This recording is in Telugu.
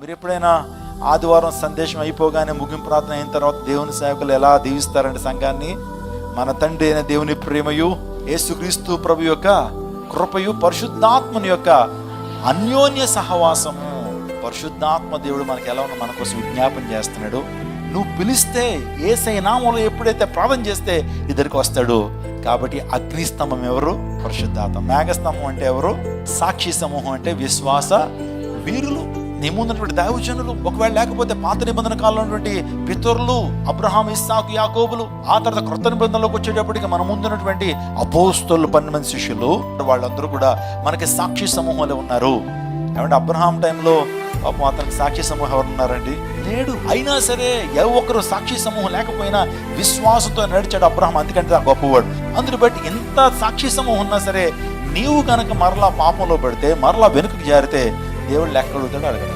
మీరు ఎప్పుడైనా ఆదివారం సందేశం అయిపోగానే ముగింపు ప్రార్థన అయిన తర్వాత దేవుని సేవకులు ఎలా దీవిస్తారంటే సంఘాన్ని, మన తండ్రి అయిన దేవుని ప్రేమయు యేసుక్రీస్తు ప్రభు యొక్క కృపయు పరిశుద్ధాత్మని యొక్క అన్యోన్య సహవాసము. పరిశుద్ధాత్మ దేవుడు మనకి ఎలా ఉన్నా మన కోసం విజ్ఞాపన చేస్తున్నాడు. నువ్వు పిలిస్తే యేసయ్య నామములో ఎప్పుడైతే ప్రార్థన చేస్తే ఇద్దరికి వస్తాడు. కాబట్టి అగ్నిస్తంభం ఎవరు? పరిశుద్ధాత్మ. మేఘస్తంభం అంటే ఎవరు? సాక్షి సమూహం అంటే విశ్వాస వీరులు, నీ ముందున్నటువంటి దైవజనులు. ఒకవేళ లేకపోతే పాత నిబంధన కాలంలో ఉన్నటువంటి పితరులు అబ్రహాం, ఇస్సాకు, యాకోబులు. ఆ తర్వాత క్రొత్త నిబంధనలోకి వచ్చేటప్పటికి మన ముందున్నటువంటి అపోస్తలులు 12 మంది శిష్యులు, వాళ్ళందరూ కూడా మనకి సాక్షి సమూహంలో ఉన్నారు. ఏమంటే అబ్రహాం టైంలో పాపం అతనికి సాక్షి సమూహం ఎవరు ఉన్నారండి? లేడు. అయినా సరే ఏ ఒక్కరు సాక్షి సమూహం లేకపోయినా విశ్వాసంతో నడిచాడు అబ్రహాం. అందుకంటే ఆ గొప్పవాడు. అందుని బట్టి ఎంత సాక్షి సమూహం ఉన్నా సరే నీవు కనుక మరలా పాపంలో పెడితే, మరలా వెనుకకు జారితే దేవుడు లెక్క అడుగుతాడు, అడగడు.